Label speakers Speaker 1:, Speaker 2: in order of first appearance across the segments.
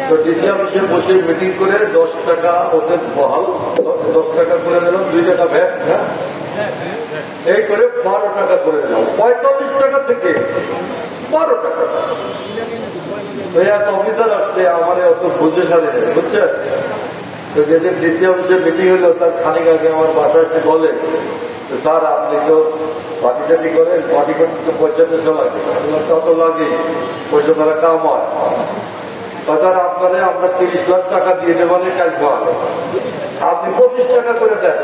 Speaker 1: তো ডিসি অফিসে বসে মিটিং করে 10 টাকা ওদের বহাল, 10 টাকা করে দিলাম, 2 টাকা ভ্যাট, হ্যাঁ এই করে 12 টাকা করে দিলাম। 45 টাকা থেকে 12 টাকা। এক অফিসার আসছে, আমার অত বুঝে সারে বুঝছেন। তো যেদিন ডিসি অফিসে মিটিং হলো তার খানিক আগে আমার বাসায় এসে বলে, স্যার আপনি তো পার্টি টাটি করেন, পার্টি করতে তো 50 লাগে, তত লাগে, পয়সা তারা কাম হয়। স্যার আপনারে আমরা 30 লাখ টাকা দিয়ে দেবেন কাজ ভালো, আপনি 25 টাকা করে দেন।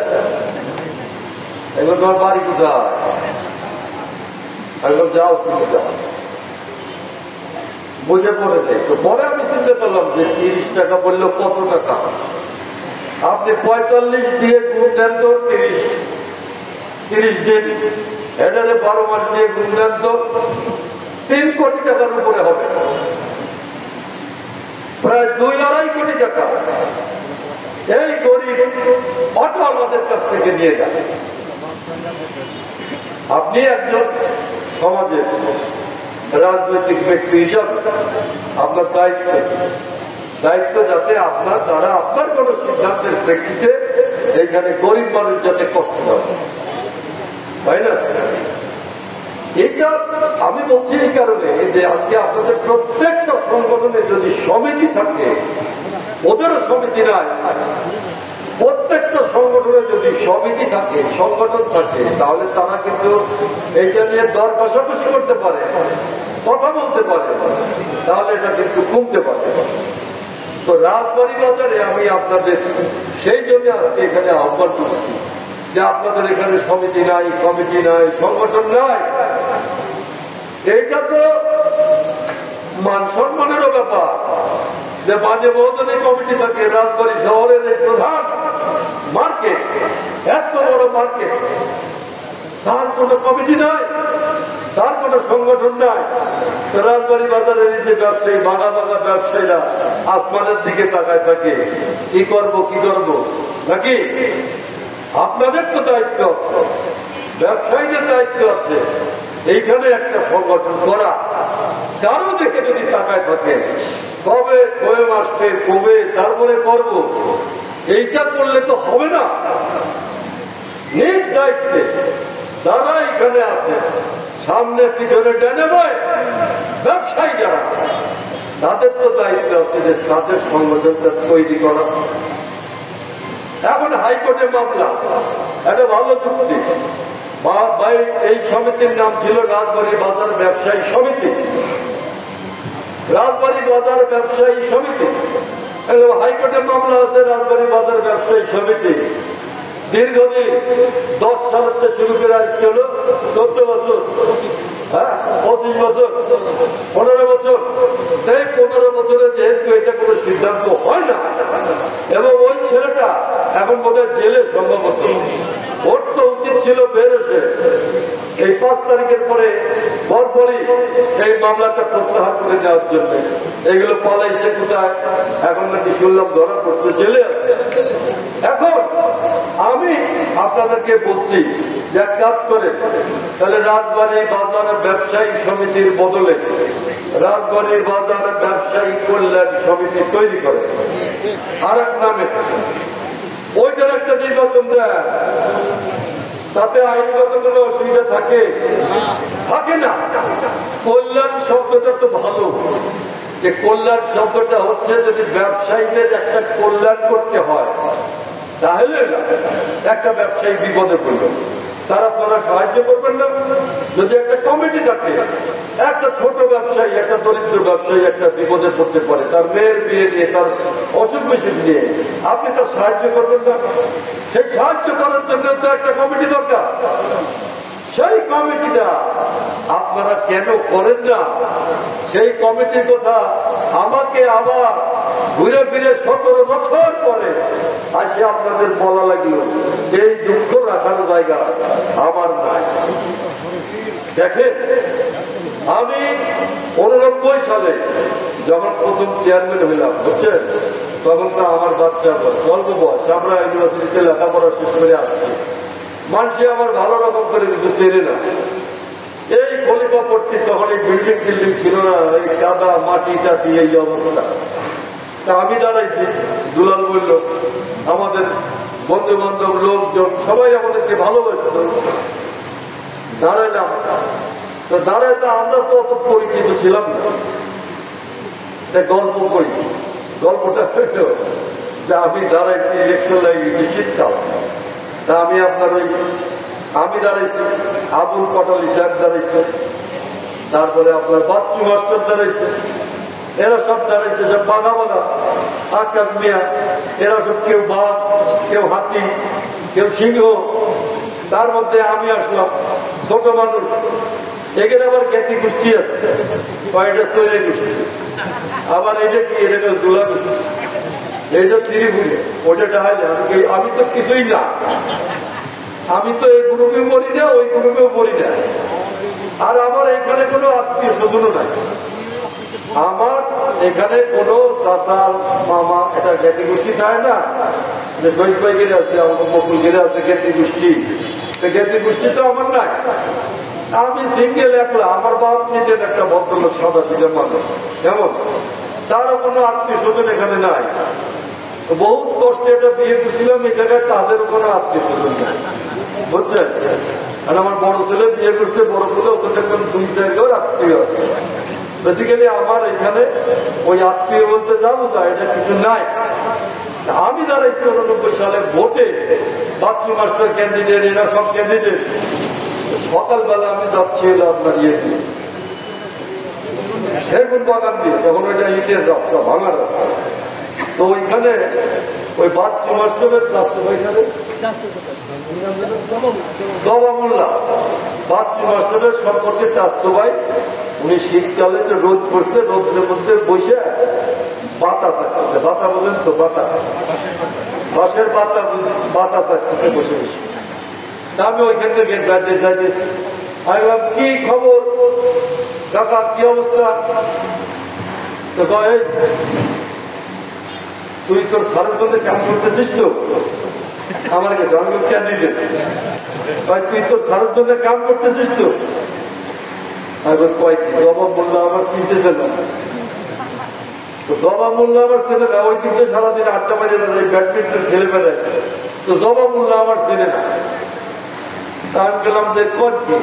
Speaker 1: এবার তোমার বাড়ি কোথায়? একবার যাও, তুমি যাও, বুঝে পড়ে দেয়। তো পরে আমি চিন্তা করলাম যে 30 টাকা বললো কত টাকা, আপনি 45 দিয়ে গুণ দেন তো 30 দিন, এটারে 12 মাস দিয়ে গুণ দেন তো 3 কোটি টাকার উপরে হবে, প্রায় 2-2.5 কোটি টাকা এই গরিব অটো আমাদের কাছ থেকে নিয়ে যান। আপনি একজন সমাজের রাজনৈতিক ব্যক্তি হিসাবে আপনার দায়িত্ব যাতে আপনার দ্বারা আপনার কোন সিদ্ধান্তের প্রেক্ষিতে এইখানে গরিব মানুষ যাতে কষ্ট পায়, তাই না? এটা আমি বলছি এই কারণে যে আজকে আপনাদের প্রত্যেকটা সংগঠনে যদি সমিতি থাকে, ওদেরও সমিতি নাই, প্রত্যেকটা সংগঠনে যদি সমিতি থাকে, সংগঠন থাকে, তাহলে তারা কিন্তু এইটা নিয়ে দর কষাকষি করতে পারে, কথা বলতে পারে, তাহলে এটা কিন্তু কমতে পারে। তো রাজবাড়ী বাজারে আমি আপনাদের সেই জন্য আজকে এখানে আহ্বান করছি যে আপনাদের এখানে সমিতি নাই, কমিটি নাই, সংগঠন নাই, এইটা তো মান সম্মানেরও ব্যাপার যে মাঝে মহোদয় কমিটি থাকে। রাজবাড়ী শহরের এই প্রধান মার্কেট, এত বড় মার্কেট, তার কোন কমিটি নাই, তার কোন সংগঠন নাই। রাজবাড়ী বাজারের যে ব্যবসায়ী, বাঘা ব্যবসায়ীরা আসমানের দিকে তাকায় থাকে, কি করব নাকি? আপনাদের তো দায়িত্ব, ব্যবসায়ীদের দায়িত্ব আছে এইখানে একটা সংগঠন করা। কারো দেখে যদি তাকায় থাকে কবে কয়েম আসবে, কবে তারপরে করব, এইটা করলে তো হবে না। নিজ দায়িত্বে যারা এখানে আছে, সামনে পিছনে ডেনে বয় ব্যবসায়ী যারা, তাদের তো দায়িত্ব আছে যে তাদের সংগঠনটা তৈরি করা। এখন হাইকোর্টে মামলা, একটা ভালো চুক্তি, এই সমিতির নাম ছিল রাজবাড়ী বাজার ব্যবসায়ী সমিতি, রাজবাড়ী বাজার ব্যবসায়ী সমিতি। হাইকোর্টে মামলা আছে রাজবাড়ী বাজার ব্যবসায়ী সমিতি, দীর্ঘদিন 10 সালের শুরু করে আসছে হলো 14 বছর, হ্যাঁ 25 বছর, 15 বছর। এই 15 বছরে যেহেতু এটা কোনো সিদ্ধান্ত হয় না, এবং ওই ছেলেটা এখন বোধহয় জেলে, সম্ভবত ওর তো উচিত ছিল বেরোসে এই 5 তারিখের পরে পরপরই এই মামলাটা প্রত্যাহার করে দেওয়ার জন্য। এগুলো পালাইছে কোথায়, এখন নাকি শুনলাম ধরা পড়ছে, জেলে আছে। এখন আমি আপনাদেরকে বলছি যে এক কাজ করে, তাহলে রাজবাড়ী বাজার ব্যবসায়ী সমিতির বদলে রাজবাড়ী বাজার ব্যবসায়ী কল্যাণ সমিতি তৈরি করে আর এক নামে, ওইটার একটা নির্বাচন দেয়, তাতে আইনগত কোন অসুবিধা থাকে না। কল্যাণ শব্দটা তো ভালো, যে কল্যাণ শব্দটা হচ্ছে যদি ব্যবসায়ীদের একটা কল্যাণ করতে হয়, তাহলে একটা ব্যবসায়ী বিপদে পড়ল, তারা আপনারা সাহায্য করবেন না। যদি একটা কমিটি থাকে, একটা ছোট ব্যবসায়ী, একটা দরিদ্র ব্যবসায়ী একটা বিপদে পড়তে পারে, তার মেয়ের বিয়ে নিয়ে, তার অসুখ বিসুখ নিয়ে, আপনি তার সাহায্য করবেন না? সেই সাহায্য করার জন্য তো একটা কমিটি দরকার। সেই কমিটিটা আপনারা কেন করেন না? সেই কমিটির কথা আমাকে আবার ঘুরে ফিরে 17 বছর পরে আসে আপনাদের বলা লাগলো, এই দুঃখ রাখার জায়গা আমার নাই। দেখেন, আমি 89 সালে যখন প্রথম চেয়ারম্যান হইলাম, বুঝছেন, তখন তো আমার বাচ্চা অল্প বয়স, আমরা ইউনিভার্সিটিতে লেখাপড়া শেষ করে আসছি। মানুষে আমার ভালো রকম করে কিছু চেনে না। এই খলিফা পড়ছি তখন এই বিল্ডিং টিল্ডিং ছিল না, এই কাদা মাটি টাটি এই অবস্থা। তা আমি দাঁড়াইছি, দুলাল বলল, আমাদের বন্ধু বান্ধব লোকজন সবাই আমাদেরকে ভালোবাসত, দাঁড়াইলাম। তো দাঁড়াইতে আমরা তো অত পরিচিত ছিলাম না, গল্প করি। গল্পটা হইল যে আমি দাঁড়াইছি, ইলেকশন লাগে গেছি শীতকাল। তা আমি আপনার আমি দাঁড়াইছি, আবুল পটালি সাহেব দাঁড়াইছে, তারপরে আপনার বাচ্চু মাস্টার দাঁড়াইছে, এরা সব দাঁড়াইছে, সব বাঘা বাঘা, আকাশ মিয়া, এরা সব কেউ বাঘ, কেউ হাতি, কেউ সিংহ। তার মধ্যে আমি আসলাম, ছোট মানুষ। এখানে আবার জ্ঞাতি গোষ্ঠী আছে, কয়েকটা তৈরি গোষ্ঠী। আবার এটা কি, এটা দোলা গোষ্ঠী, এইটা ত্রিপুরে, ওটা ডাহাইলে। আমি তো কিছুই না, আমি তো এই গ্রুপেও পড়ি না, ওই গ্রুপেও পড়ি না। আর আমার এখানে কোনো আত্মীয় স্বজনও নাই। আমার এখানে কোনো চাচা মামা, এটা জ্ঞাতি গোষ্ঠী থাকে না, যে শহীদ ভাই গেলে আছে, আমার বকুল গেলে আছে জ্ঞাতি গোষ্ঠী। জ্ঞাতি গোষ্ঠী তো আমার নাই, আমি সিঙ্গেল একলা। আমার বাপ নিজের একটা ভদ্রলোক, সাদা সিজের মানুষ, কেমন, তারও কোনো আত্মীয় স্বজন এখানে নাই। বহুত কষ্টে এটা বিয়ে করছিলাম, এই জায়গায় তাদেরও কোনো আত্মীয় স্বজন নাই, বুঝছেন। আর আমার বড় ছেলে বিয়ে করছে, বড় ছেলে ওদের এখন 2 জায়গায় আত্মীয় আছে। বেসিক্যালি আমার এখানে ওই আত্মীয় বলতে যাবো না, এটা কিছু নাই। আমি দাঁড়াইছি 89 সালে ভোটে, বাচ্চু মাস্টার ক্যান্ডিডেট, এরা সব ক্যান্ডিডেট। সকালবেলা আমি যাচ্ছি আপনার ইয়ে দিয়ে, সেগুন বাগান দিয়ে, তখন ওইটা ইটের রাস্তা, ভাঙা রাস্তা। তো ওইখানে ওই বাচ্চু মাস্টারের রাস্তা, ওইখানে জবা মোল্লা বাচ্চু মাস্টারের সম্পর্কে চাস্তো ভাই। উনি শীতকালে যে রোদ পড়ছে, রোদের মধ্যে বসে বাতা থাকতেছে, বাতা বলেন তো, বাতা, বাঁশের বাতা, বাতা থাকতেছে বসে বসে। আমি ওইখান থেকে যাইতে যাইতেছি, আমি বললাম, কি খবর কাকা, কি অবস্থা? তো তুই তোর সারের জন্য কাম করতেছিস তো? আমার কাছে আমি ক্যান্ডিডেট, তুই তোর সারের জন্য কাম করতেছিস তো? কয়েক জবাব বললো, আমার চিনতেছে না। তো জবাব বললো আমার ছেলে না, ওই কিন্তু সারাদিন আড্ডা মারি ব্যাডমিন্টন খেলে বেড়ায়। তো জবাব বললো আমার ছেলে না। আমি গেলাম যে কর কি,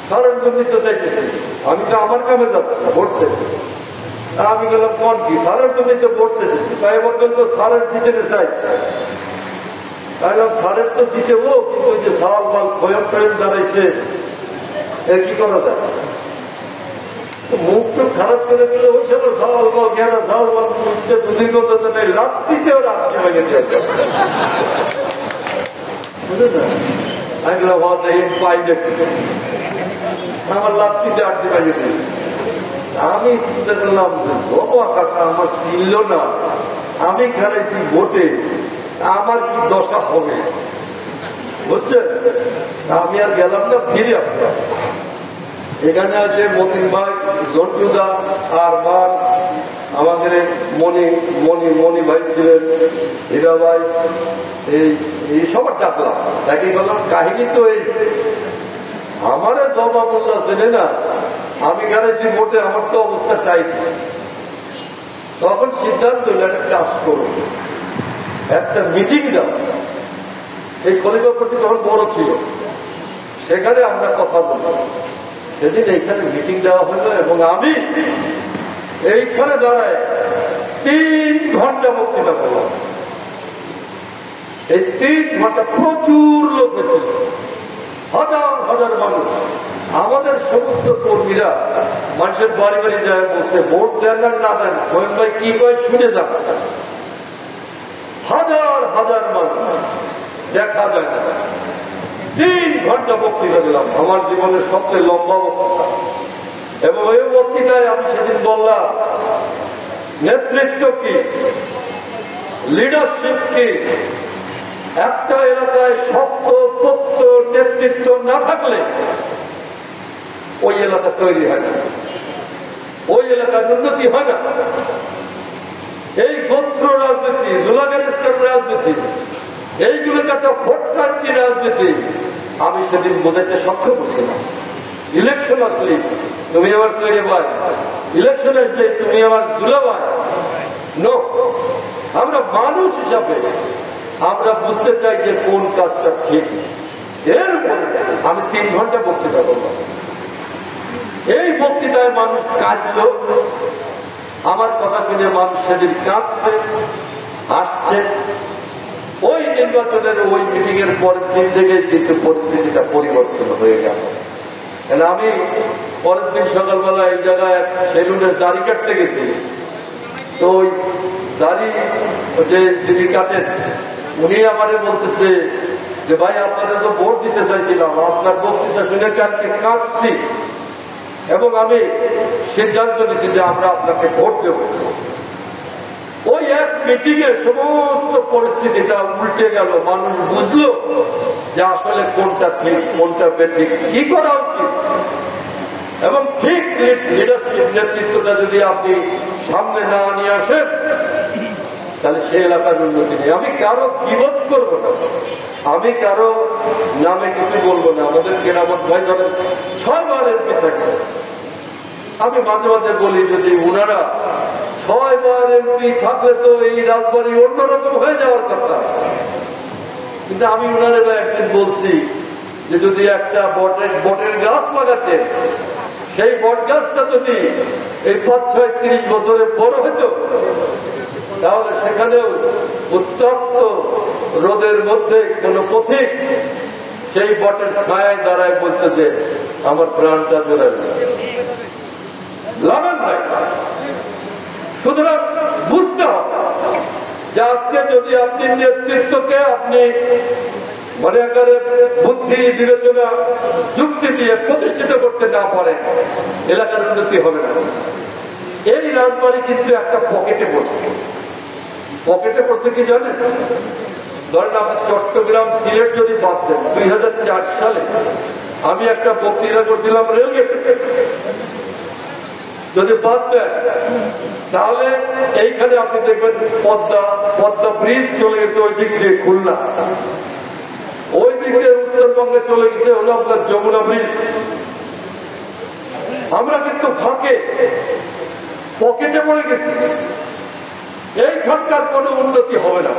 Speaker 1: সারের জন্য তো চাইতেছি, আমি তো আমার কামে যাচ্ছি ভোটতে। আমি গেলাম কন কি, সারের জন্য তো ভোটতেছি। তাই বলতেন তো সারের পিছনে চাই, সারের তো দিতে ও, কিন্তু ওই যে সাল বাল ভয়ম টয়ম দাঁড়াইছে, এর কি করা যায়? মুখ তো খারাপ করে দিলে ওই সব সাল বাল ঘেরা, সাল বাল দুদিন করতে নেই, রাত্রিতেও রাত্রি ভেঙে দিয়ে বুঝেছেন। আমি গেলাম পাই দেখতে, আমার রাত্রিতে আটটি ভেঙে দিয়ে। আমি চিন্তা করলাম, বাবা কাকা আমার ছিল না, আমি খেলেছি ভোটে, আমার কি দশা হবে, বুঝছেন। আমি আর গেলাম না, ফিরে আসলাম। এখানে আছে মতিন ভাই, জন্টুদা আর মান, আমাদের মণি ভাই ছিলেন, হীরা ভাই, এই সবার ডাকলাম। তাকে বললাম, কাহিনী তো এই, আমার জবা মোল্লা ছেলে না, আমি গেলেছি ভোটে, আমার তো অবস্থা চাই। তখন সিদ্ধান্ত হইল, একটা কাজ করো, একটা মিটিং দাও। এই খলিফাপতি তখন বড় ছিল, সেখানে আমরা কথা বললাম। সেদিন এইখানে মিটিং দেওয়া হইল এবং আমি এইখানে দাঁড়ায় 3 ঘন্টা বক্তৃতা করলাম। এই 3 ঘন্টা প্রচুর লোক এসেছিল, হাজার হাজার মানুষ। আমাদের সমস্ত কর্মীরা মানুষের বাড়ি বাড়ি যায় বলতে, ভোট দেন না দেন, মোহন ভাই কি কয় শুনে যান। হাজার হাজার মানুষ, দেখা যায় না। 3 ঘন্টা বক্তৃতা দিলাম, আমার জীবনের সবচেয়ে লম্বা বক্তৃতা। এবং ওই বক্তৃতায় আমি সেদিন বললাম, নেতৃত্ব কি, লিডারশিপ কি। একটা এলাকায় শক্ত তথ্য নেতৃত্ব না থাকলে ওই এলাকা তৈরি হয় না, ওই এলাকার উন্নতি হয় না। এই গোত্র রাজনীতি, জুলাগারিস্তার রাজনীতি, এইগুলোকে একটা ভোটকান্তি রাজনীতি আমি সেদিন বোঝাতে সক্ষম হচ্ছিলাম। ইলেকশন আসলে তুমি আমার তৈরি ভাই, ইলেকশন আসলে তুমি আমার জুলা ভাই, নো। আমরা মানুষ হিসাবে আমরা বুঝতে চাই যে কোন কাজটা ঠিক। এর উপরে আমি 3 ঘন্টা বক্তৃতা করলাম। এই বক্তৃতায় মানুষ কাঁদল, আমার কথা শুনে মানুষ সেদিন কাঁদছে, হাসছে। ওই নির্বাচনের ওই মিটিং এর পরের দিন থেকে কিন্তু পরিস্থিতিটা পরিবর্তন হয়ে গেল। আমি পরের দিন সকালবেলা এই জায়গায় সেলুনের দাড়ি কাটতে গেছি। তো ওই দাড়ি যে যিনি কাটেন উনি আমারে বলতেছে যে ভাই আপনারা তো ভোট দিতে চাইছিলাম, আপনার বক্তৃতা শুনে কালকে কাঁদছি এবং আমি সিদ্ধান্ত নিচ্ছি যে আমরা আপনাকে ভোট দেব। ওই এক মিটিং এ সমস্ত পরিস্থিতিটা উল্টে গেল। মানুষ বুঝলো যে আসলে কোনটা ঠিক কোনটা বেঠিক, কি করা উচিত। এবং ঠিক লিডারশিপ নেতৃত্বটা যদি আপনি সামনে না নিয়ে আসেন তাহলে সেই এলাকার উন্নতি নেই। আমি কারো বিরোধ করবো না, আমি কারো নামে কিছু বলবো না। আমাদের কেরামত ভাই ধরেন 6 বার এমপি থাকে। আমি মাঝে মাঝে বলি যদি উনারা 6 বার এমপি থাকলে তো এই রাজবাড়ি অন্যরকম হয়ে যাওয়ার কথা। কিন্তু আমি উনারা একদিন বলছি যে যদি একটা বটের গাছ লাগাতেন, সেই বট গাছটা যদি এই 5-6-30 বছরে বড় হতো তাহলে সেখানেও উত্তপ্ত রোদের মধ্যে কোন পথিক সেই বটের ছায়ায় দাঁড়ায় বলতে যে আমার প্রাণটা জোড়ায় লাগান নাই। সুতরাং বুঝতে হবে যে আজকে যদি আপনি নেতৃত্বকে আপনি মনে করে বুদ্ধি বিবেচনা যুক্তি দিয়ে প্রতিষ্ঠিত করতে না পারেন এলাকার উন্নতি হবে না। এই রাজবাড়ি কিন্তু একটা পকেটে পড়ছে। পকেটে পড়ছে কি জানেন? ধরেন আপনি চট্টগ্রাম সিলেট যদি বাদ দেন, 2004 সালে আমি একটা বক্তৃতা করছিলাম রেলগেটে। যদি বাদ দেন তাহলে এইখানে আপনি দেখবেন পদ্মা ব্রিজ চলে গেছে ওই দিক দিয়ে খুলনা, ওই দিক দিয়ে উত্তরবঙ্গে চলে গেছে হলো আপনার যমুনা ব্রিজ। আমরা কিন্তু ফাঁকে পকেটে পড়ে গেছি। এইখানকার কোন উন্নতি হবে না,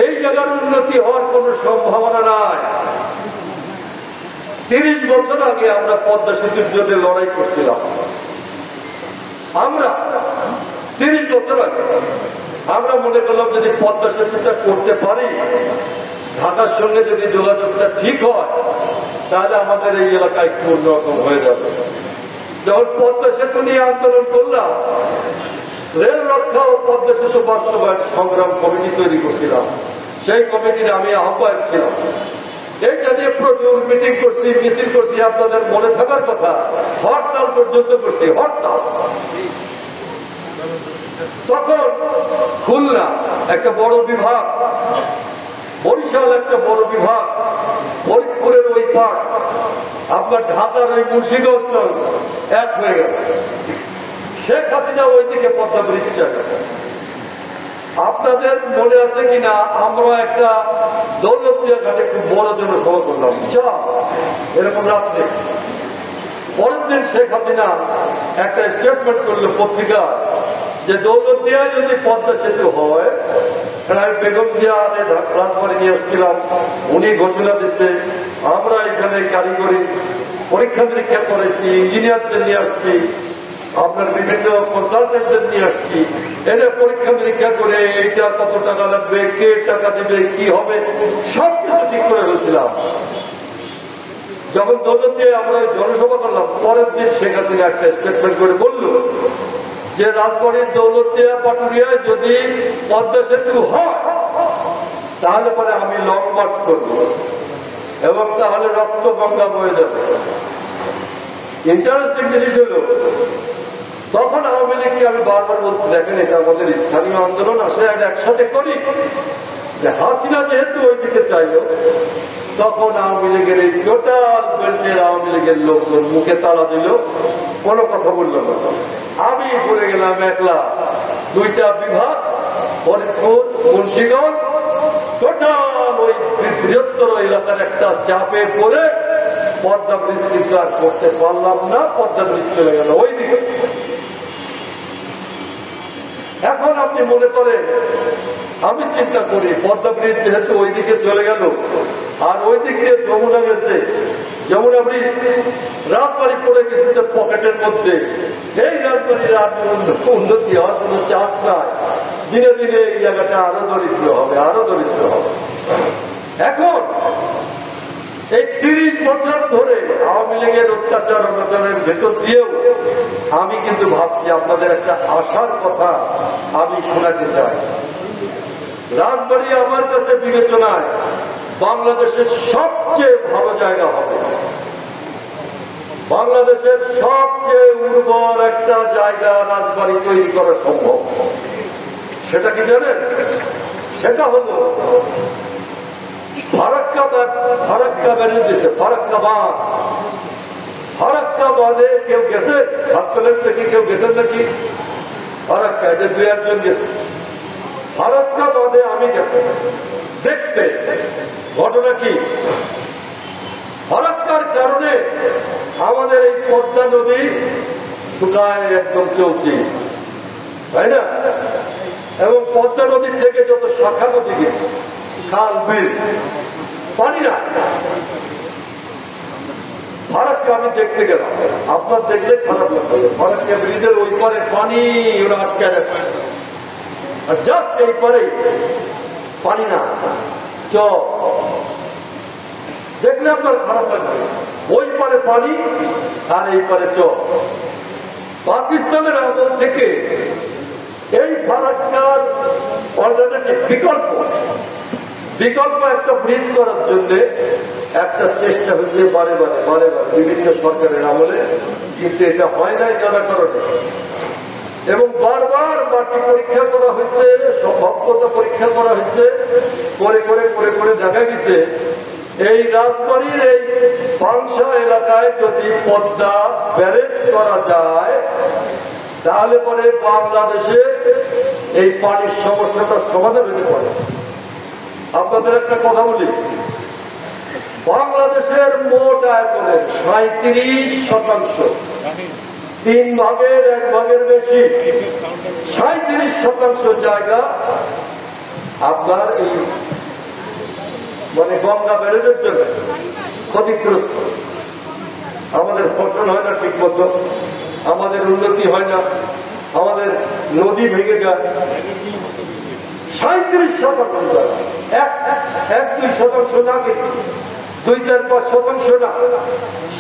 Speaker 1: এই জায়গার উন্নতি হওয়ার কোন সম্ভাবনা নাই। 30 বছর আগে আমরা পদ্মা সেতুর জন্য লড়াই করছিলাম। আমরা 30 বছর আগে আমরা মনে করলাম যদি পদ্মা সেতুটা করতে পারি, ঢাকার সঙ্গে যদি যোগাযোগটা ঠিক হয় তাহলে আমাদের এই এলাকায় একটু অন্যরকম হয়ে যাবে। যখন পদ্মা সেতু নিয়ে আন্দোলন করলাম, রেল রক্ষা ও পদ্মা সেতু বাস্তবায়ন সংগ্রাম কমিটি তৈরি করছিলাম। সেই কমিটির আমি আহ্বায়ক ছিলাম। এইটা নিয়ে প্রচুর মিটিং করছি, মিছিল করছি। আপনাদের মনে থাকার কথা, হরতাল পর্যন্ত করছি, হরতাল। তখন খুলনা একটা বড় বিভাগ, বরিশাল একটা বড় বিভাগ, ফরিদপুরের ওই পাট, আপনার ঢাকার ওই মুন্সিগঞ্জ এক হয়ে গেল। শেখ হাসিনা ওইদিকে পদ্মা ব্রিজ চাই। আপনাদের মনে আছে কিনা আমরা একটা দৌলতদিয়া ঘাটে খুব বড় জনসভা করলাম, এরকম রাত্রে। পরের দিন শেখ হাসিনা একটা স্টেটমেন্ট করলো পত্রিকা যে দৌলতদিয়ায় যদি পদ্মা সেতু হয়, আমি বেগম জিয়া রাজবাড়ি নিয়ে আসছিলাম, উনি ঘোষণা দিচ্ছে আমরা এখানে কারিগরি পরীক্ষা নিরীক্ষা করেছি, ইঞ্জিনিয়ারদের নিয়ে আসছি, আপনার বিভিন্ন কনসালটেন্টদের নিয়ে আসছি, এনে পরীক্ষা নিরীক্ষা করে এইটা কত টাকা লাগবে, কে টাকা দেবে, কি হবে, সবকিছু ঠিক করে ফেলছিলাম। যখন দৌলতে আমরা জনসভা করলাম, পরের দিন শেখ হাসিনা একটা স্টেটমেন্ট করে বলল যে রাজবাড়ির দৌলতদিয়া পাটুরিয়ায় যদি পদ্মা সেতু হয় তাহলে পরে আমি লং মার্চ করব এবং তাহলে রক্ত গঙ্গা বয়ে যাবে। ইন্টারেস্টিং জিনিস হল, তখন আওয়ামী লীগকে আমি বারবার বলতে, দেখেন এটা আমাদের স্থানীয় আন্দোলন, আসলে একসাথে করি। হাসিনা যেহেতু ওই দিকে চাইল, তখন আওয়ামী লীগের এই টোটাল বেল্টের আওয়ামী লীগের লোকজন মুখে তালা দিল, কোনো কথা বলল না। আমি ঘুরে গেলাম একলা, 2টা বিভাগ, ফরিদপুর, মুন্সিগঞ্জ, টোটাল ওই বৃহত্তর এলাকার একটা চাপে পড়ে পদ্মা ব্রিজ কিন্তু আর করতে পারলাম না। পদ্মা ব্রিজ চলে গেল ওই দিকে। এখন আপনি মনে করেন, আমি চিন্তা করি পদ্মা ব্রিজ যেহেতু ওইদিকে চলে গেল, আর ওই দিক দিয়ে যমুনা গেছে, যমুনা ব্রিজ রাজবাড়ি পড়ে গেছে পকেটের মধ্যে। এই রাজবাড়ির আর উন্নতি হওয়ার কোন চান্স নাই। দিনে দিনে এই জায়গাটা আরো দরিদ্র হবে, আরো দরিদ্র হবে। এখন এই 30 বছর ধরে আওয়ামী লীগের অত্যাচার অনাচারের ভেতর দিয়েও আমি কিন্তু ভাবছি আপনাদের একটা আশার কথা আমি শোনাতে চাই। রাজবাড়ি আমার কাছে বিবেচনায় বাংলাদেশের সবচেয়ে ভালো জায়গা হবে, বাংলাদেশের সবচেয়ে উর্বর একটা জায়গা রাজবাড়ি তৈরি করা সম্ভব। সেটা কি জানেন? সেটা হলো ফারাক্কা বেরিয়ে দিতে, ফারাক্কা বাঁধ। ফারাক্কা বাঁধে কেউ গেছে? হাত তোলেন দেখি, কেউ গেছেন নাকি? ফারাক্কা যে 2-1 গেছে। ফারাক্কা বাঁধে আমি গেছি দেখতে। ঘটনা কি? ফারাক্কার কারণে আমাদের এই পদ্মা নদী শুকায় একদম চলছে, তাই না? এবং পদ্মা নদীর থেকে যত শাখা নদী গেছে, খাল বিল, পানি না। ফারাক্কা আমি দেখতে গেলাম, আপনার দেখলে খারাপ লাগবে। ফারাক্কা ব্রিজের ওই পারে পানি ওরা আটকে রাখে, আর জাস্ট এই পারে পানি না, দেখলে আপনার খারাপ লাগবে। ওই পারে পানি আর এই পারে পাকিস্তানের আমল থেকে এই ফারাক্কার অল্টারনেটিভ বিকল্প একটা ব্রিজ করার জন্য একটা চেষ্টা হয়েছে বারে বারে বিভিন্ন সরকারের আমলে, কিন্তু এটা হয় নাই নানা কারণে। এবং বারবার মাটি পরীক্ষা করা হয়েছে, সম্ভাব্যতা পরীক্ষা করা হয়েছে, করে দেখা গেছে এই রাজবাড়ির এই পাংশা এলাকায় যদি পদ্মা ব্যারেজ করা যায় তাহলে পরে বাংলাদেশে এই পানির সমস্যাটার সমাধান হতে পারে। আপনাদের একটা কথা বলি, বাংলাদেশের মোট আয়তনের 37%, 3 ভাগের 1 ভাগের বেশি, 37% জায়গা আপনার এই গঙ্গা ব্যারেজের জন্য ক্ষতিগ্রস্ত। আমাদের ফসল হয় না ঠিক মতো, আমাদের উন্নতি হয় না, আমাদের নদী ভেঙে যায়। 37%, 1-2% না, 2-4-5% না,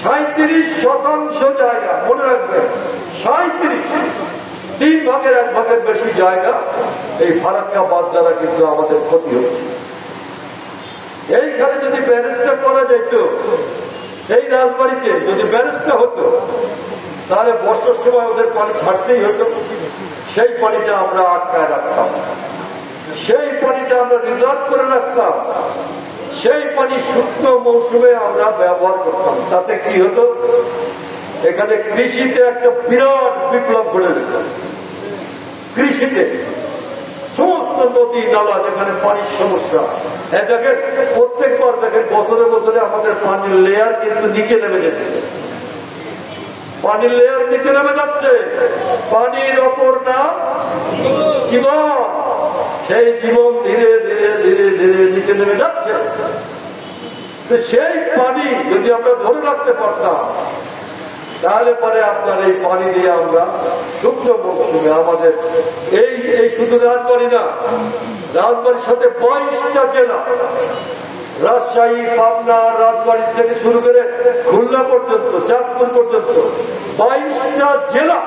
Speaker 1: 37% জায়গা, মনে রাখবেন 37, 3 ভাগের 1 ভাগের বেশি জায়গা এই ফারাক্কা বাঁধ দ্বারা কিন্তু আমাদের ক্ষতি হচ্ছে। এইখানে যদি ব্যারেজটা করা যেত, এই রাজবাড়িতে যদি ব্যারেজটা হতো, তাহলে বর্ষার সময় ওদের পানি ছাড়তেই হতো। সেই পানিটা আমরা আটকায় রাখতাম, সেই পানিটা আমরা রিজার্ভ করে রাখতাম, সেই পানি শুকনো মৌসুমে আমরা ব্যবহার করতাম। তাতে কি হতো? এখানে কৃষিতে একটা বিরাট বিপ্লব ঘটে যেত। কৃষিতে সমস্ত নদী নালা যেখানে পানির সমস্যা, দেখেন প্রত্যেকবার দেখেন বছরে আমাদের পানির লেয়ার কিন্তু নিচে নেমে যেতে, পানির লেয়ার নিচে নেমে যাচ্ছে। পানির ওপর না জীবন, সেই জীবন ধীরে ধীরে ধীরে ধীরে নিচে নেমে যাচ্ছে। সেই পানি যদি আমরা ধরে রাখতে পারতাম তাহলে পরে আপনার এই পানি দিয়ে আমরা শুকনো মৌসুমে আমাদের এই শুধু রাজবাড়ি না, রাজবাড়ির সাথে 22টা জেলা, রাজশাহী, পাবনা, রাজবাড়ি থেকে শুরু করে খুলনা পর্যন্ত, চাঁদপুর পর্যন্ত 22টা জেলা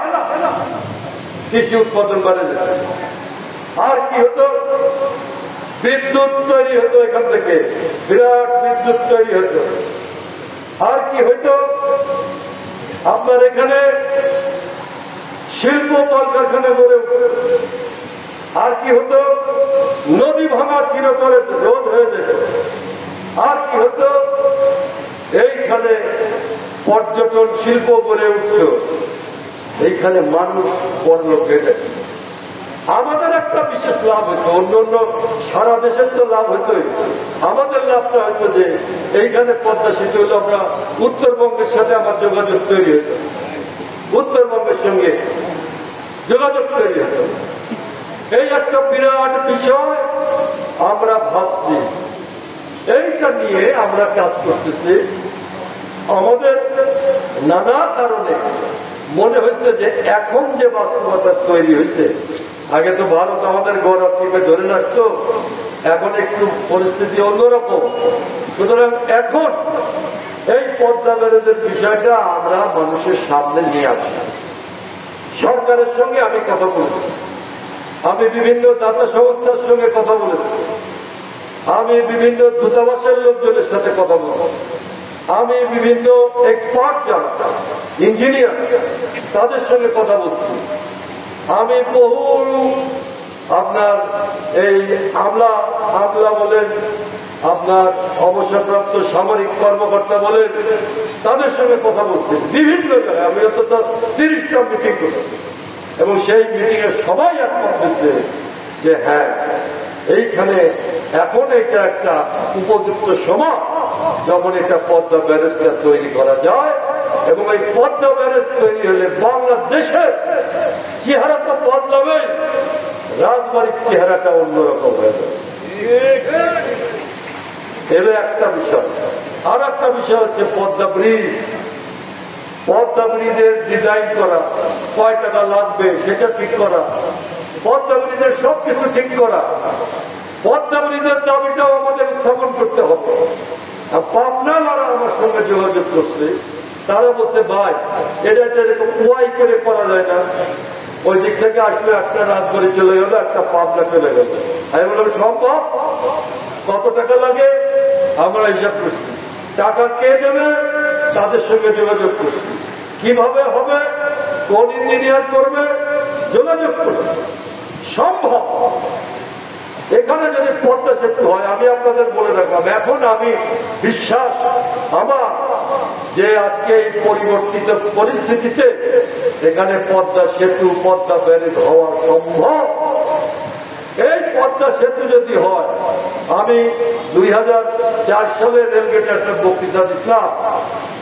Speaker 1: কৃষি উৎপাদন বাড়ে যেত। আর কি হতো? বিদ্যুৎ তৈরি হতো, এখান থেকে বিরাট বিদ্যুৎ তৈরি হতো। আর কি হইতো? আপনার এখানে শিল্প কলকারখানা গড়ে উঠত। আর কি হতো? নদী ভাঙা চিরতরে রোধ হয়ে যেত। আর কি হতো? এইখানে পর্যটন শিল্প গড়ে উঠত, এইখানে মানুষ পরলোক পেতে। আমাদের একটা বিশেষ লাভ হতো, অন্য সারা দেশের তো লাভ হতোই, আমাদের লাভটা হতো যে এইখানে পদ্মা সেতু হলো, আমরা উত্তরবঙ্গের সাথে আমার যোগাযোগ তৈরি হতো, উত্তরবঙ্গের সঙ্গে যোগাযোগ তৈরি হতো। এই একটা বিরাট বিষয় আমরা ভাবছি, এইটা নিয়ে আমরা কাজ করতেছি। আমাদের নানা কারণে মনে হচ্ছে যে এখন যে বাস্তবতা তৈরি হয়েছে, আগে তো ভারত আমাদের গৌরব থেকে ধরে রাখতো, এখন একটু পরিস্থিতি অন্যরকম। সুতরাং এখন এই পদ্মা ব্যারেজের বিষয়টা আমরা মানুষের সামনে নিয়ে আসি। সরকারের সঙ্গে আমি কথা বলেছি, আমি বিভিন্ন দাতা সংস্থার সঙ্গে কথা বলেছি, আমি বিভিন্ন দূতাবাসের লোকজনের সাথে কথা বলেছি, আমি বিভিন্ন এক্সপার্ট যারা ইঞ্জিনিয়ার তাদের সঙ্গে কথা বলছি, আমি বহু আপনার এই আমলা বলেন, আপনার অবসরপ্রাপ্ত সামরিক কর্মকর্তা বলেন, তাদের সঙ্গে কথা বলছি বিভিন্ন জায়গায়। আমি অন্তত 30টা মিটিং করেছি এবং সেই মিটিং এ সবাই একমত হচ্ছে যে হ্যাঁ, এইখানে এখন এটা একটা উপযুক্ত সময় যখন এটা পদ্মা ব্যারেজটা তৈরি করা যায়। এবং এই পদ্মা ব্যারেজ তৈরি হলে বাংলাদেশের চেহারাটা বদলাবে, রাজবাড়ির চেহারাটা অন্যরকম হয়ে যাবে। এর একটা বিষয়। আর একটা বিষয় হচ্ছে পদ্মা ব্রিজ। পদ্মা ব্রিজের ডিজাইন করা, কয় টাকা লাগবে সেটা ঠিক করা, পদ্মা ব্রিজের সবকিছু ঠিক করা, পদ্মা ব্রিজের দাবিটাও আমাদের উত্থাপন করতে হবে। পাবনারা আমার সঙ্গে যোগাযোগ করছে, তারা বলছে ভাই এটা এরকম ওয়াই করে করা যায় না, ওই দিক থেকে আসলে একটা রাজবাড়ি চলে গেল, একটা পাবনা চলে গেল। আমি বললাম সম্ভব, কত টাকা লাগে আমরা হিসাব করছি, টাকা কে দেবে তাদের সঙ্গে যোগাযোগ করছি, কিভাবে হবে, কোন ইঞ্জিনিয়ার করবে যোগাযোগ করবে, সম্ভব। এখানে যদি পদ্মা সেতু হয়, আমি আপনাদের বলে রাখলাম, এখন আমি বিশ্বাস আমার যে আজকে এই পরিবর্তিত পরিস্থিতিতে এখানে পদ্মা সেতু, পদ্মা ব্যারেজ হওয়া সম্ভব। এই পদ্মা সেতু যদি হয়, আমি 2004 সালে রেলগেটে একটা বক্তৃতা দিয়েছিলাম,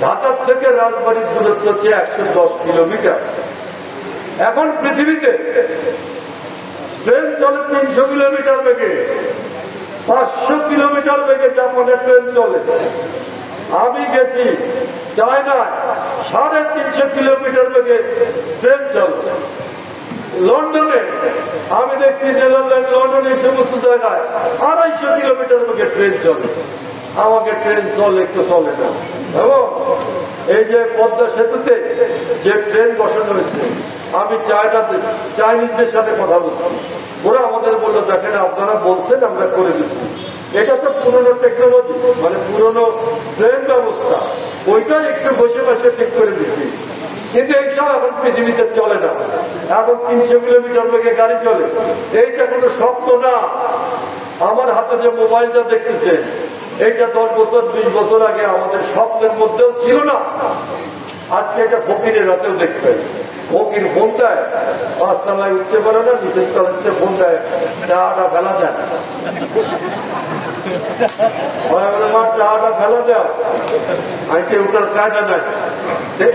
Speaker 1: ঢাকার থেকে রাজবাড়ির দূরত্ব হচ্ছে 110 কিলোমিটার। এখন পৃথিবীতে ট্রেন চলে 300 কিলোমিটার বেগে, 500 কিলোমিটার বেগে জাপানে ট্রেন চলে। আমি গেছি চায়নায় 350 কিলোমিটার বেগে ট্রেন চলে। লন্ডনে আমি দেখছি নেদারল্যান্ড, লন্ডনে এই সমস্ত জায়গায় 250 কিলোমিটার বেগে ট্রেন চলে। আমাকে ট্রেন চলে একটু চলে না। এবং এই যে পদ্মা সেতুতে যে ট্রেন বসানো হয়েছে, আমি চাইনিজদের সাথে কথা বলছি, ওরা আমাদের বললো দেখেন আপনারা বলছেন আমরা করে দিচ্ছি, এটা তো পুরনো টেকনোলজি, মানে পুরনো ট্রেন ব্যবস্থা, ওইটাই একটু বসে বসে ঠিক করে দিচ্ছি। কিন্তু এইসব এখন পৃথিবীতে চলে না, এখন 300 কিলোমিটার বেগে গাড়ি চলে। এইটা কোনো স্বপ্ন না। আমার হাতে যে মোবাইলটা দেখতেছেন, এইটা 10 বছর 20 বছর আগে আমাদের স্বপ্নের মধ্যেও ছিল না। আজকে এটা ফকিরের হাতেও দেখতে পাই। ফকির ফোন দেয়, 5 তলায় উঠতে পারে না, নিচের তলাতে ফোন দেয়, চাটা ফেলা যায়, চাটা ফেলা দেয়, আজকে উঠার কায়দা নাই।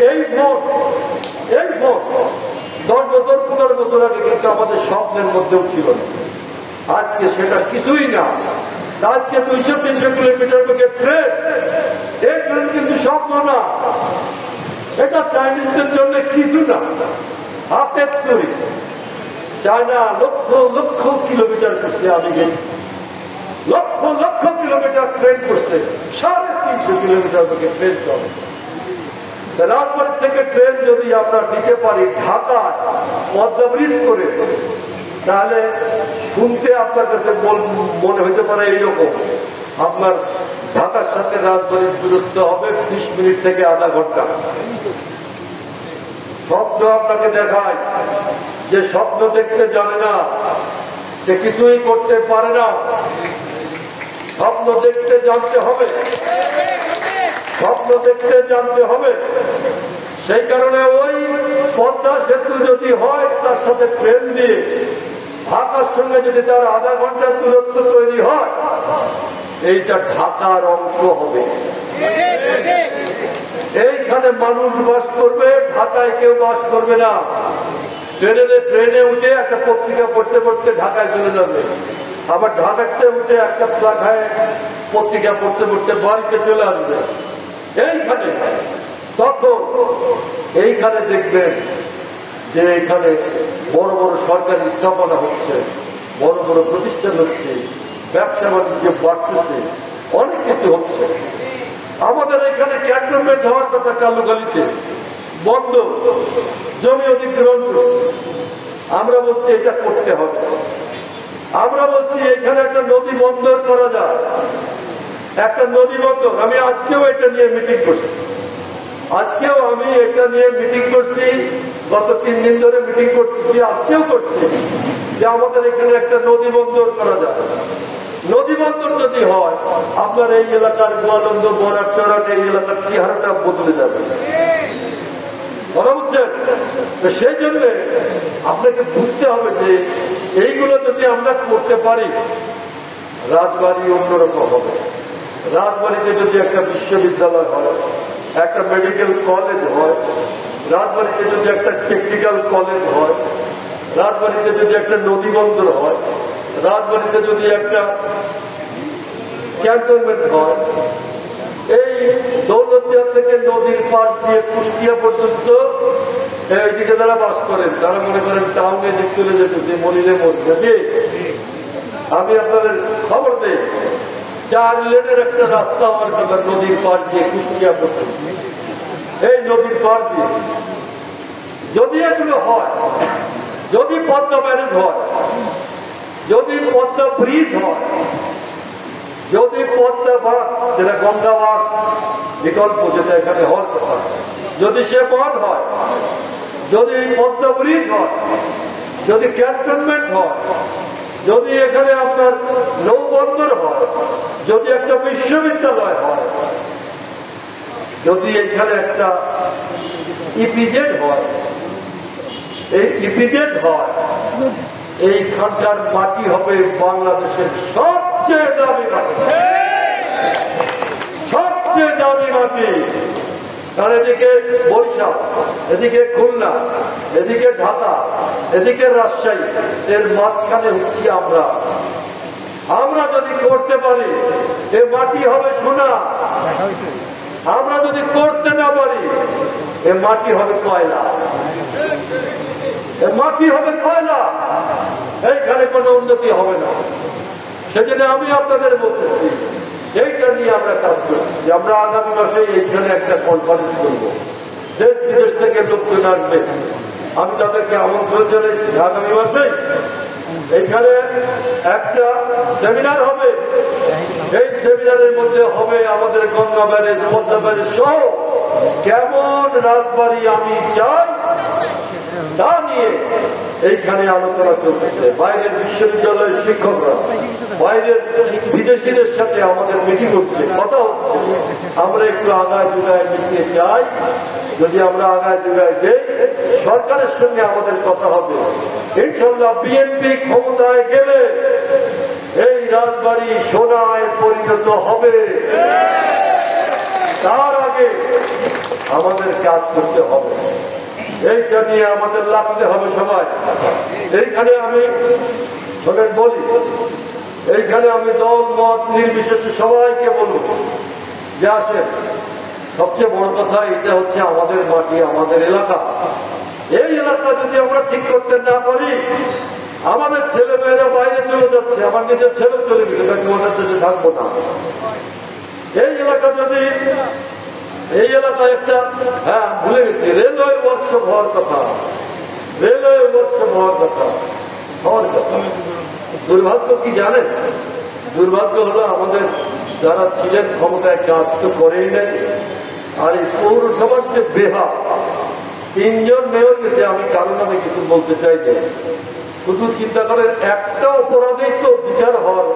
Speaker 1: এই ফোন 10 বছর 15 বছর আগে কিন্তু আমাদের স্বপ্নের মধ্যেও ছিল না। আজকে সেটা কিছুই না। আজকে 200-300 কিলোমিটার বেগে ট্রেন, এই ট্রেন কিন্তু স্বপ্ন না, এটা চাইনিজদের জন্য কিছু না, হাতের তৈরি। চায়না লক্ষ লক্ষ কিলোমিটার করছে, আমি গেছি লক্ষ লক্ষ কিলোমিটার ট্রেন করছে, 350 কিলোমিটার বেগে ট্রেন চলে। রাজবাড়ি থেকে ট্রেন যদি আমরা নিতে পারি ঢাকায় পদ্মা ব্রিজ করে, তাহলে শুনতে আপনার কাছে মনে হতে পারে এইরকম, আপনার ঢাকার সাথে রাজবাড়ির দূরত্ব হবে 20 মিনিট থেকে আধা ঘন্টা। স্বপ্ন আপনাকে দেখায়, যে স্বপ্ন দেখতে জানে না সে কিছুই করতে পারে না। স্বপ্ন দেখতে জানতে হবে, স্বপ্ন দেখতে জানতে হবে। সেই কারণে ওই পদ্মা সেতু যদি হয়, তার সাথে ট্রেন দিয়ে ঢাকার সঙ্গে যদি তার আধা ঘন্টার দূরত্ব তৈরি হয়, এইটা ঢাকার অংশ হবে। এইখানে মানুষ বাস করবে, ঢাকায় কেউ বাস করবে না। ট্রেনে উঠে একটা পত্রিকা পড়তে পড়তে ঢাকায় চলে যাবে, আবার ঢাকাতে উঠে একটা শাখায় পত্রিকা পড়তে পড়তে বাড়িতে চলে আসবে। এইখানে তখন এইখানে দেখবেন যে এখানে বড় বড় সরকারি স্থাপনা হচ্ছে, বড় বড় প্রতিষ্ঠান হচ্ছে, ব্যবসা বাণিজ্য বাড়তেছে, অনেক কিছু হচ্ছে। আমাদের এখানে ক্যান্টনমেন্ট হওয়ার কথা কালুখালীতে বন্ধ, জমি অধিগ্রহণ করছে। আমরা বলছি এটা করতে হবে। আমরা বলছি এখানে একটা নদী বন্দর করা যায়, একটা নদী বন্দর। আমি আজকেও এটা নিয়ে মিটিং করছি, আজকেও আমি এটা নিয়ে মিটিং করছি, গত 3 দিন ধরে মিটিং করছি, আজকেও করছি যে আমাদের এখানে একটা নদী বন্দর করা যায়। নদী বন্দর যদি হয় আপনার এই এলাকার গোয়ালন্দ বরাট চরাট এই এলাকার চেহারাটা বদলে যাবে, কথা বুঝছেন? সেই জন্য আপনাকে বুঝতে হবে যে এইগুলো যদি আমরা করতে পারি রাজবাড়ি অন্যরকম হবে। রাজবাড়িতে যদি একটা বিশ্ববিদ্যালয় হয়, একটা মেডিকেল কলেজ হয়, রাজবাড়িতে যদি একটা টেকনিক্যাল কলেজ হয়, রাজবাড়িতে যদি একটা নদী বন্দর হয়, রাজবাড়িতে যদি একটা ক্যান্টনমেন্ট হয়, এই দৌলতদিয়া থেকে নদীর পাশ দিয়ে কুষ্টিয়া পর্যন্ত এইদিকে যারা বাস করেন তারা মনে করেন টাউনে যে চলে যেতে মরিলে মধ্যে আমি আপনাদের খবর দেই 4 লেনের একটা রাস্তা হওয়ার কথা নদীর পাশ দিয়ে কুষ্টিয়া পর্যন্ত। এই নদীর পাশ দিয়ে যদি এগুলো হয়, যদি পদ্মা ব্যারেজ হয়, যদি পদ্মা ব্রিজ হয়, যদি পদ্মা বাঁধ যেটা গঙ্গা বাঁধ বিকল্প যেটা এখানে হওয়ার কথা, যদি সে বাঁধ হয়, যদি পদ্মা ব্রিজ হয়, যদি ক্যান্টনমেন্ট হয়, যদি এখানে আপনার নৌবন্দর হয়, যদি একটা বিশ্ববিদ্যালয় হয়, যদি এখানে একটা ইপিজেড হয়, এই ইপিজেড হয়, এইখানকার মাটি হবে বাংলাদেশের সবচেয়ে দামি মাটি, সবচেয়ে দামি মাটি। কারণ এদিকে বরিশাল, এদিকে খুলনা, এদিকে ঢাকা, এদিকে রাজশাহী, এর মাঝখানে হচ্ছি আমরা। আমরা যদি করতে পারি এ মাটি হবে সোনা, আমরা যদি করতে না পারি এ মাটি হবে কয়লা, এ মাটি হবে কয়লা, এইখানে কোনো উন্নতি হবে না। সেজন্য আমি আপনাদের বলতেছি এইটা নিয়ে আমরা কাজ করছি। আমরা আগামী মাসে এইখানে একটা কনফারেন্স করবো, দেশ বিদেশ থেকে লোকজন আসবে, আমি তাদেরকে আমন্ত্রণ জানাইছি। আগামী মাসে এইখানে একটা সেমিনার হবে, এই সেমিনারের মধ্যে হবে আমাদের গঙ্গা ব্যারেজ, পদ্মা ব্যারেজ সহ কেমন রাজবাড়ি আমি চাই তা নিয়ে এইখানে আলোচনা চলতেছে। বাইরের বিশ্ববিদ্যালয়ের শিক্ষকরা, বাইরের বিদেশিদের সাথে আমাদের মিটিং হচ্ছে, কথা হচ্ছে। আমরা একটু আগায় জুগায় নিতে চাই। যদি আমরা আগায় জুগায় যাই, সরকারের সঙ্গে আমাদের কথা হবে। ইনশাল্লাহ বিএনপি ক্ষমতায় গেলে এই রাজবাড়ি সোনায় পরিণত হবে। তার আগে আমাদের কাজ করতে হবে, এইটা নিয়ে আমাদের লাগতে হবে সবাই। এইখানে আমি শোনেন বলি, এইখানে আমি দল মত নির্বিশেষে সবাইকে বলব যে আসেন, সবচেয়ে বড় কথা এটা হচ্ছে আমাদের মাটি, আমাদের এলাকা। এই এলাকা যদি আমরা ঠিক করতে না পারি, আমাদের ছেলে মেয়েরা বাইরে চলে যাচ্ছে, আমার নিজের ছেলে চলে গেছে, ওদের দেশে থাকবো না। এই এলাকা যদি, এই এলাকায় একটা, হ্যাঁ ভুলে গেছি, রেলওয়ে ওয়ার্কশপ হওয়ার কথা, রেলওয়ে ওয়ার্কশপ হওয়ার কথা। দুর্ভাগ্য কি জানেন? দুর্ভাগ্য হলো আমাদের যারা ছিলেন ক্ষমতায় কাজ তো করেই নাই। আর এই পৌরসভার যে বেহা, 3 জন মেয়র গেছে, আমি কারণ আমি কিছু বলতে চাই যে শুধু চিন্তা করেন একটা অপরাধেই তো বিচার হওয়ার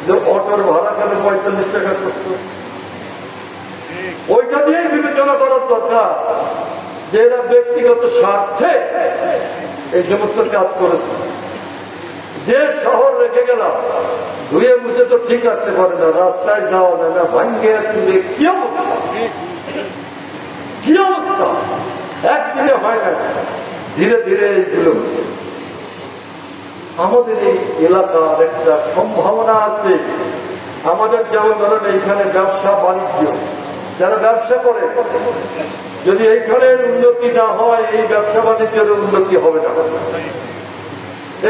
Speaker 1: যে অটোর ভাড়া কেন 45 টাকা করত, ওইটা দিয়েই বিবেচনা করার দরকার যে এরা ব্যক্তিগত স্বার্থে এই সমস্ত কাজ করেছে। যে শহর রেখে গেলাম ধুয়ে মুছে তো ঠিক রাখতে পারে না, রাস্তায় যাওয়া যায় না, ভাঙ্গে তুলে কি অবস্থা, কি অবস্থা, একদিনে হয় না। ধীরে ধীরে এইগুলো আমাদের এই এলাকার একটা সম্ভাবনা আছে। আমাদের যেমন ধরেন এইখানে ব্যবসা বাণিজ্য, যারা ব্যবসা করে, যদি এইখানের উন্নতি না হয় এই ব্যবসা বাণিজ্যের উন্নতি হবে না।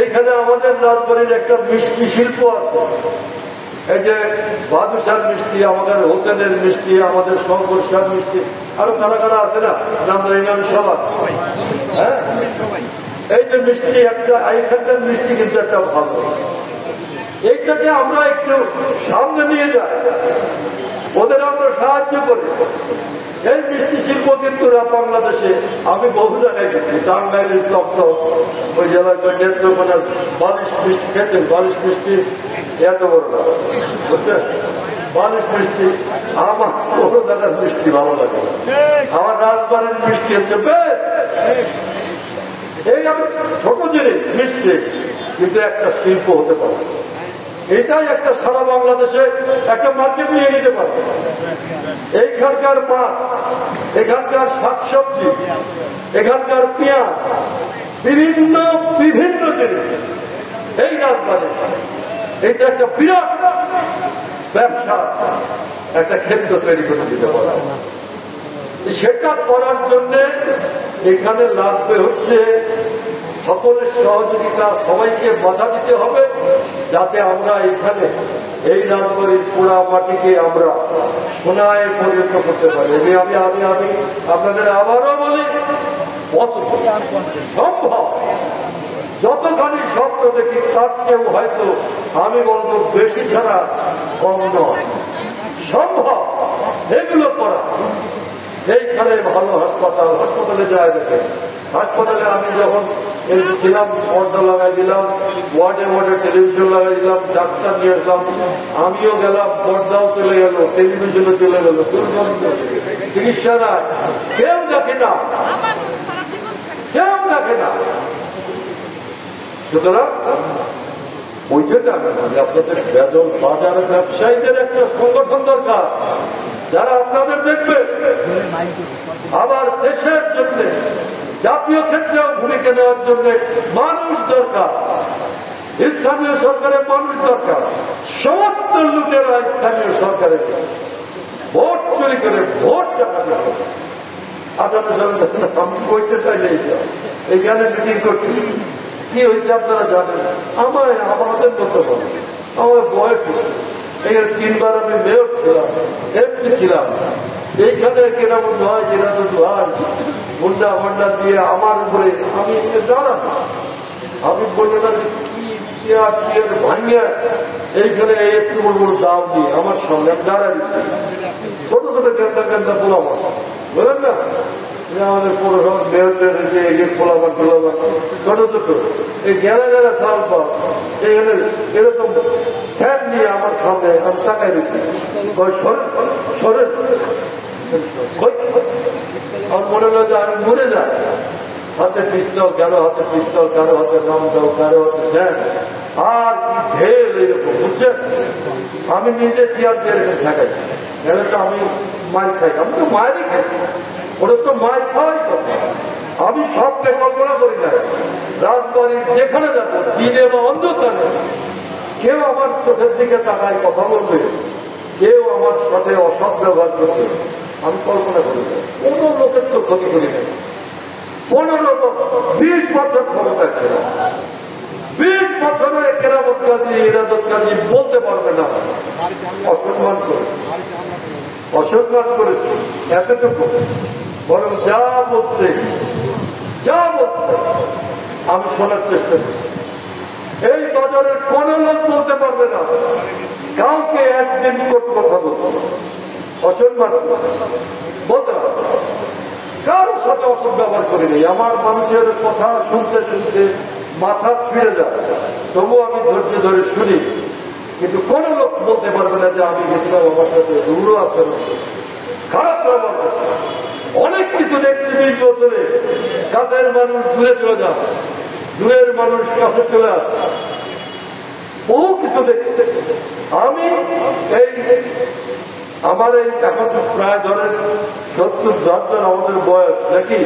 Speaker 1: এইখানে আমাদের রাজবাড়ির একটা মিষ্টি শিল্প আছে, এই যে বাদুশার মিষ্টি, আমাদের হোটেলের মিষ্টি, আমাদের শঙ্করসার মিষ্টি, আরো কারা কারা আছে না, নাম ইমাম সভা। হ্যাঁ, এই যে মিষ্টি একটা, এইখানকার মিষ্টি কিন্তু একটা ভালো, এইটাকে আমরা একটু সামনে নিয়ে যাই, ওদের আমরা সাহায্য করি। এই মিষ্টি শিল্প কিন্তু বাংলাদেশে আমি বহু জায়গায় গেছি, টাঙ্গাইলের চক্র, ওই জেলায় নেত্রকোনা বালিশ মিষ্টি খেতেন, বালিশ মিষ্টি এত বড় না, বুঝলেন, বালিশ মিষ্টি আমার কোনো জায়গার মিষ্টি ভালো লাগে, আমার রাজবাড়ির মিষ্টি হচ্ছে বেশ। এই ছোট জিনিস মিষ্টি, কিন্তু একটা শিল্প হতে পারে, এটাই একটা সারা বাংলাদেশে একটা মার্কেট নিয়ে নিতে পারে। এইখানকার মাছ, এখানকার শাকসবজি, এখানকার পেঁয়াজ, বিভিন্ন বিভিন্ন জিনিস এই রাজবাড়ি, এটা একটা বিরাট ব্যবসা, একটা ক্ষেত্র তৈরি করে দিতে পারে। সেটা করার জন্য এখানে লাগবে হচ্ছে সকলের সহযোগিতা, সবাইকে বাধা দিতে হবে, যাতে আমরা এখানে এই রাজবাড়ির পোড়া মাটিকে আমরা সোনায় পরিণত করতে পারি। আমি আমি আমি আপনাদের আবারও বলি, সম্ভব যতখানি স্বপ্ন দেখি তার চেয়েও হয়তো আমি বলবো বেশি ছাড়া কম নয়, সম্ভব এগুলো করা। এইখানে ভালো হাসপাতাল, হাসপাতালে যায় দেখে, হাসপাতালে আমি যখন ছিলাম পর্দা লাগাই দিলাম, ওয়ার্ডে ওয়ার্ডে টেলিভিশন লাগাই দিলাম, ডাক্তার নিয়ে আসলাম, আমিও গেলাম, পর্দাও চলে গেল, টেলিভিশনও চলে গেল, চিকিৎসা না, কেউ দেখে না, কেউ দেখে না। সুতরাং ওইটা জানেন আপনাদের বেদন বাজারের ব্যবসায়ীদের একটা সংগঠন দরকার, যারা আপনাদের দেখবে, আবার দেশের জন্য জাতীয় ক্ষেত্রেও ভূমিকা নেওয়ার জন্য মানুষ দরকার, স্থানীয় সরকারের মানুষ দরকার। সমস্ত লুটেরা স্থানীয় সরকারের ভোট চুরি করে ভোট টাকা দেবে। আপনাদের আমি বলতে চাইলে এইখানে মিটিং করছি, কি হয়েছে আপনারা জানেন, আমাদের মতো বলে আমার বয়স, এখানে 3 বার আমি মেয়র ছিলাম, এমপি ছিলাম, এইখানে কেরামত হয়, জেরামত হয়, গুন্ডা ভান্ডা দিয়ে আমার উপরে আমি দাঁড়ান, আমি বলবো না কি চেয়ার চেয়ার ভাঙিয়া এইখানে একটু বড় বড় দাম দিয়ে আমার সামনে আমি দাঁড়াই, ছোট ছোট গেন্দা গেন্দা পোলাবার, বুঝলেন না, আমাদের পৌরসভার মেয়রদের পোলাবার টোলাবার ছোট ছোট এই গেলা গেলা চাল পা এখানে এরকম ফ্যান নিয়ে আমার সামনে আমি তাকাই দিচ্ছি, সরেন আমার মনে হয় যে আমি মরে যাই, হাতে পিস্তল, কারো হাতে পিস্তল, কারো হাতে নামদাও, কারো হাতে ফ্যান, আর কি ঢেল এইরকম, বুঝছেন। আমি নিজে চেয়ার দিয়ে থাকাই, তো আমি মায়ের খাই, আমি তো মায়েরই খাই, ওরা তো মায়ের খাওয়াই কথা। আমি সবকে কল্পনা করি না, রাজবাড়ির যেখানে যাবো, দিনে বা অন্ধকারে, কেউ আমার চোখের দিকে তাকায় কথা বলবে, কেউ আমার সাথে অসৎ ব্যবহার করবে, আমি কল্পনা করি না। কোনো লোকের তো ক্ষতি করি না। 15-20 বছর ক্ষমতা ছিল, 20 বছরের কেরামত কাজী, ইরাদত কাজী বলতে পারবে না, অসম্মান করে, অসম্মান করেছে এতটুকু। বরং যা বলছে আমি শোনার চেষ্টা করি। এই বাজারের কোন লোক বলতে পারবে না কাউকে একদিন কথা বলতে, অসম্মান বলতে হবে, কারোর সাথে অসৎ ব্যবহার করিনি। আমার মানুষের কথা শুনতে শুনতে মাথা ছিঁড়ে যায়, তবু আমি ধৈর্য ধরে শুনি, কিন্তু কোন লোক বলতে পারবে না যে আমি গেছিলাম আমার সাথে দূরও আচরণ, খারাপ ব্যবহার করছে। অনেক কিছু দেখছি 20 বছরে, কাছের মানুষ দূরে চলে যান, দূরের মানুষ কাছে চলে আসে, বহু কিছু দেখছি। আমি আমার এই এখন প্রায় ধরেন 70 আমাদের বয়স নাকি,